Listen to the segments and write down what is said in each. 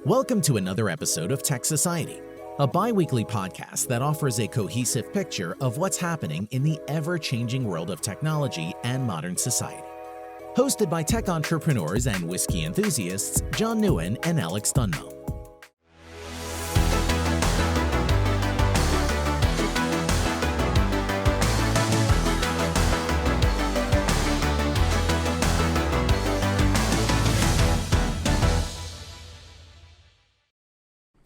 Welcome to another episode of Tech Society, a bi-weekly podcast that offers a cohesive picture of what's happening in the ever-changing world of technology and modern society. Hosted by tech entrepreneurs and whiskey enthusiasts, John Nguyen and Alex Dunmo.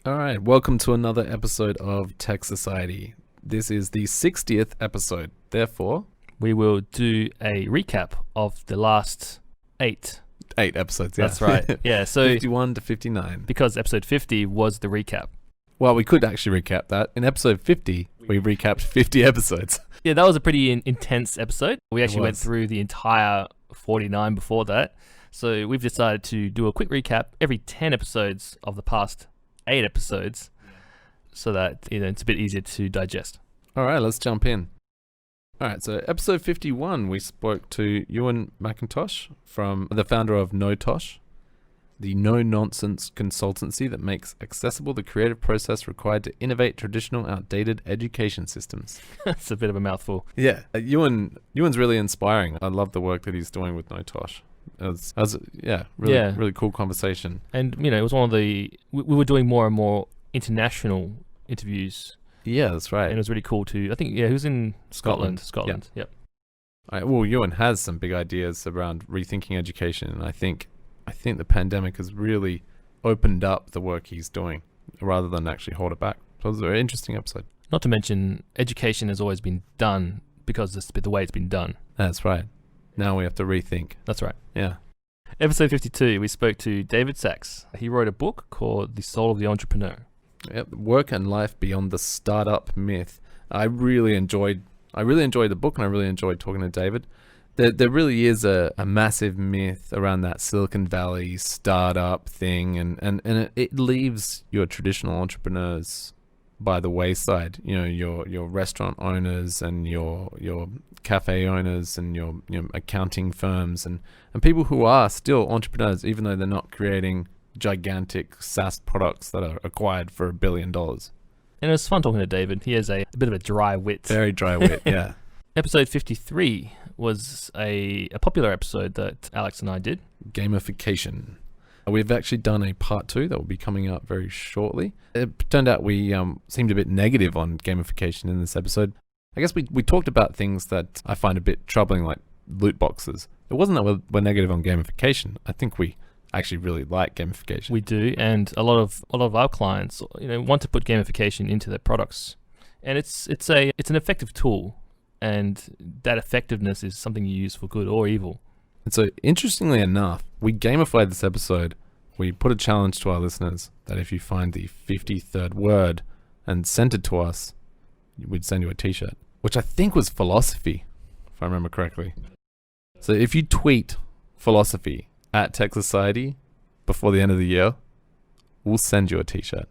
All right, welcome to another episode of Tech Society. This is the 60th episode. Therefore, we will do a recap of the last eight episodes. Yeah. That's right. Yeah, so 51 to 59. Because episode 50 was the recap. Well, we could actually recap that. In episode 50, we recapped 50 episodes. Yeah, that was a pretty intense episode. We actually went through the entire 49 before that. So we've decided to do a quick recap every 10 episodes of the past 8 episodes, so that it's a bit easier to digest. All right, let's jump in. All right, so episode 51, we spoke to Ewan McIntosh, from the founder of NoTosh, the no-nonsense consultancy that makes accessible the creative process required to innovate traditional, outdated education systems. That's a bit of a mouthful. Yeah, Ewan's really inspiring. I love the work that he's doing with NoTosh. It was really cool conversation. And, it was one of we were doing more and more international interviews. Yeah, that's right. And it was really cool to, I think, he was in Scotland. Yep. Well, Ewan has some big ideas around rethinking education. And I think the pandemic has really opened up the work he's doing rather than actually hold it back. So it was a very interesting episode. Not to mention, education has always been done because it's the way it's been done. That's right. Now we have to rethink. That's right. Yeah. Episode 52, we spoke to David Sachs. He wrote a book called The Soul of the Entrepreneur. Yep. Work and life beyond the startup myth. I really enjoyed the book, and I really enjoyed talking to David. There really is a massive myth around that Silicon Valley startup thing, and it leaves your traditional entrepreneurs by the wayside. Your restaurant owners and your cafe owners and your accounting firms and people who are still entrepreneurs, even though they're not creating gigantic SaaS products that are acquired for $1 billion. And it was fun talking to David. He has a bit of a dry wit. Very dry wit, yeah. Episode 53 was a popular episode that Alex and I did. Gamification. We've actually done a part 2 that will be coming out very shortly. It turned out we seemed a bit negative on gamification in this episode. I guess we talked about things that I find a bit troubling, like loot boxes. It wasn't that we're negative on gamification. I think we actually really like gamification. We do, and a lot of our clients, want to put gamification into their products, and it's an effective tool, and that effectiveness is something you use for good or evil. And so, interestingly enough, we gamified this episode. We put a challenge to our listeners that if you find the 53rd word and sent it to us, we'd send you a t-shirt, which I think was philosophy, if I remember correctly. So if you tweet philosophy at Tech Society before the end of the year, we'll send you a t-shirt.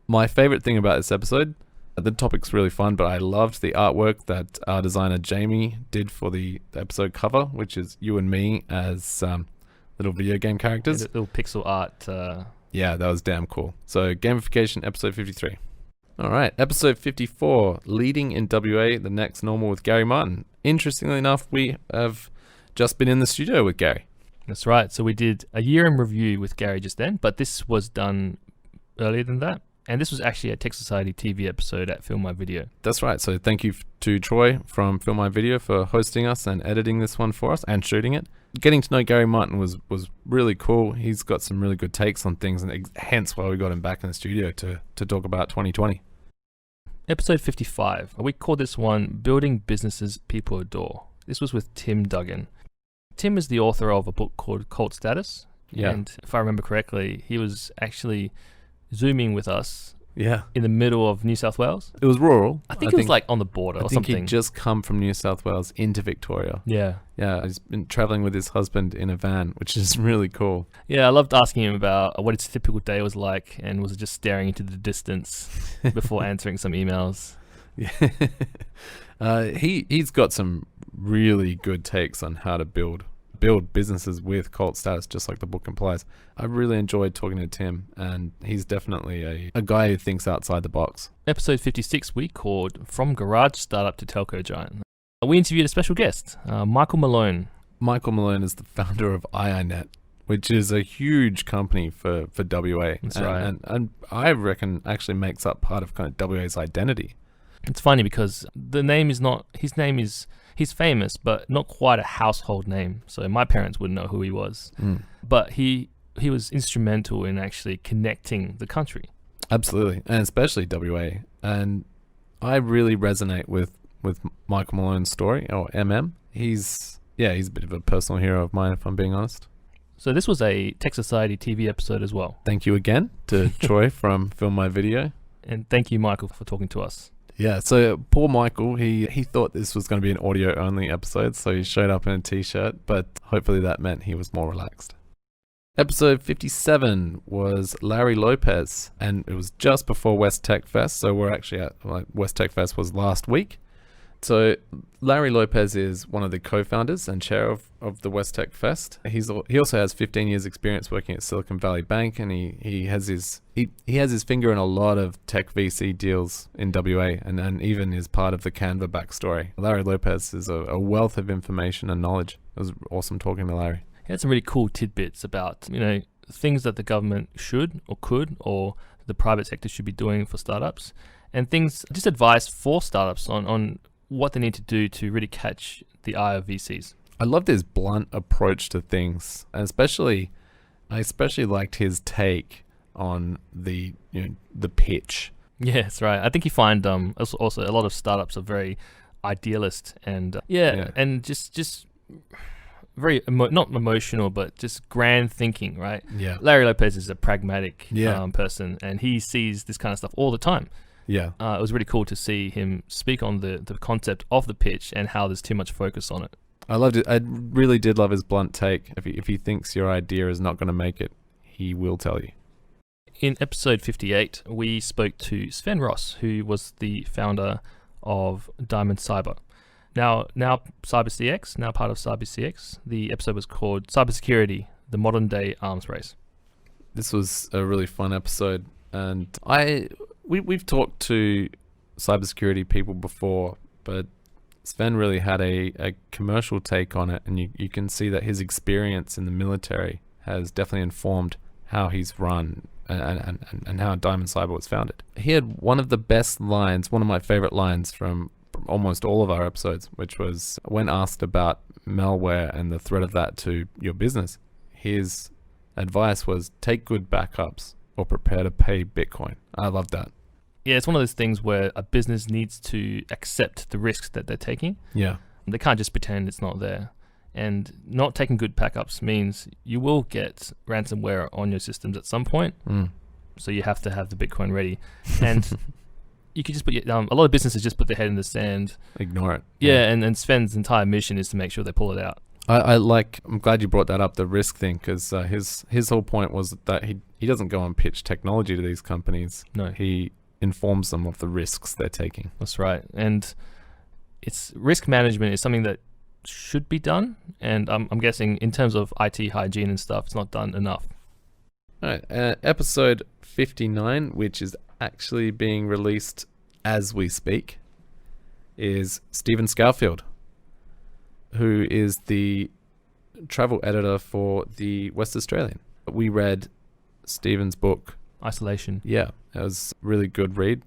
My favorite thing about this episode, the topic's really fun, but I loved the artwork that our designer Jamie did for the episode cover, which is you and me as little video game characters. Yeah, little pixel art. Yeah, that was damn cool. So gamification, episode 53. All right, episode 54, Leading in WA, the next normal with Gary Martin. Interestingly enough, we have just been in the studio with Gary. That's right. So we did a year in review with Gary just then, but this was done earlier than that. And this was actually a Tech Society TV episode at Film My Video. That's right. So thank you to Troy from Film My Video for hosting us and editing this one for us and shooting it. Getting to know Gary Martin was really cool. He's got some really good takes on things, and hence why we got him back in the studio to talk about 2020. Episode 55. We called this one Building Businesses People Adore. This was with Tim Duggan. Tim is the author of a book called Cult Status. Yeah. And if I remember correctly, he was actually Zooming with us Yeah. in the middle of New South Wales. It was rural. I think it was like on the border or something. I think he'd just come from New South Wales into Victoria. Yeah. Yeah, he's been traveling with his husband in a van, which is really cool. Yeah, I loved asking him about what his typical day was like, and was just staring into the distance before answering some emails. Yeah. He's got some really good takes on how to build build businesses with cult status, just like the book implies. I really enjoyed talking to Tim, and he's definitely a guy who thinks outside the box. Episode 56 we called From Garage Startup to Telco Giant. We interviewed a special guest, Michael Malone. Michael Malone is the founder of iiNet, which is a huge company for WA. That's right. And I reckon actually makes up part of kind of WA's identity. It's funny because the name is not, he's famous, but not quite a household name. So my parents wouldn't know who he was. But he was instrumental in actually connecting the country. Absolutely, and especially WA. And I really resonate with Michael Malone's story, or MM. He's a bit of a personal hero of mine, if I'm being honest. So this was a Tech Society TV episode as well. Thank you again to Troy from Film My Video. And thank you, Michael, for talking to us. Yeah, so poor Michael, he thought this was going to be an audio-only episode, so he showed up in a t-shirt, but hopefully that meant he was more relaxed. Episode 57 was Larry Lopez, and it was just before West Tech Fest, so we're actually at, West Tech Fest was last week. So Larry Lopez is one of the co-founders and chair of the West Tech Fest. He also has 15 years experience working at Silicon Valley Bank, and he has his finger in a lot of tech VC deals in WA, and even is part of the Canva backstory. Larry Lopez is a wealth of information and knowledge. It was awesome talking to Larry. He had some really cool tidbits about, things that the government should or could or the private sector should be doing for startups, and just advice for startups on what they need to do to really catch the eye of VCs. I loved his blunt approach to things, and I especially liked his take on the pitch. Yeah, that's right. I think you find also a lot of startups are very idealist and and just very not emotional, but just grand thinking, right? Yeah. Larry Lopez is a pragmatic person, and he sees this kind of stuff all the time. Yeah. It was really cool to see him speak on the concept of the pitch and how there's too much focus on it. I loved it. I really did love his blunt take. If he thinks your idea is not going to make it, he will tell you. In episode 58, we spoke to Sven Ross, who was the founder of Diamond Cyber. Now CyberCX, now part of CyberCX. The episode was called Cybersecurity, the Modern Day Arms Race. This was a really fun episode, and we've talked to cybersecurity people before, but Sven really had a commercial take on it, and you can see that his experience in the military has definitely informed how he's run and how Diamond Cyber was founded. He had one of the best lines, one of my favorite lines from almost all of our episodes, which was when asked about malware and the threat of that to your business, his advice was take good backups or prepare to pay Bitcoin. I love that. Yeah, it's one of those things where a business needs to accept the risks that they're taking. Yeah. They can't just pretend it's not there. And not taking good backups means you will get ransomware on your systems at some point. So you have to have the Bitcoin ready. And you could just put a lot of businesses just put their head in the sand. Ignore it. Yeah, and Sven's entire mission is to make sure they pull it out. I'm glad you brought that up, the risk thing, because his whole point was that he doesn't go and pitch technology to these companies. No. He informs them of the risks they're taking. That's right. And it's risk management is something that should be done, and I'm guessing in terms of IT hygiene and stuff, it's not done enough. All right, episode 59, which is actually being released as we speak, is Stephen Scourfield, who is the travel editor for the West Australian. We read Stephen's book, Isolation. Yeah, it was a really good read.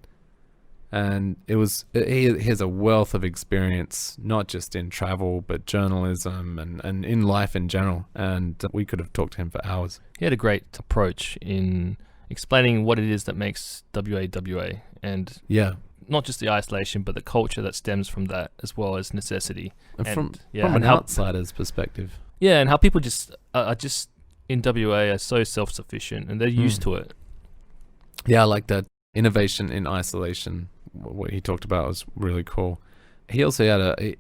And he has a wealth of experience, not just in travel, but journalism and in life in general. And we could have talked to him for hours. He had a great approach in explaining what it is that makes WA, and not just the isolation, but the culture that stems from that, as well as necessity. And from an outsider's perspective. Yeah, and how people are just in WA are so self-sufficient, and they're used to it. Yeah, I like that. Innovation in isolation, what he talked about was really cool. He also had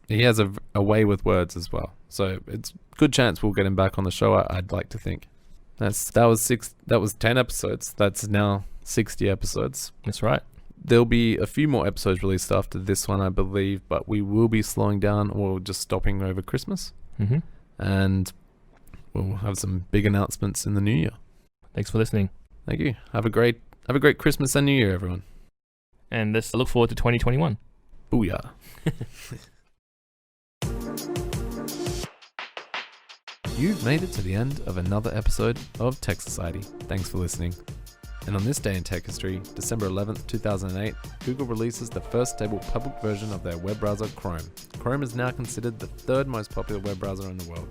he has a way with words as well, so it's good chance we'll get him back on the show. I'd like to think. That was 10 episodes. That's now 60 episodes. That's right. There'll be a few more episodes released after this one, I believe, but we will be slowing down or just stopping over Christmas. And we'll have some big announcements in the new year. Thanks for listening. Thank you. Have a great Christmas and New Year, everyone. And let's look forward to 2021. Booyah. You've made it to the end of another episode of Tech Society. Thanks for listening. And on this day in tech history, December 11th, 2008, Google releases the first stable public version of their web browser, Chrome. Chrome is now considered the third most popular web browser in the world.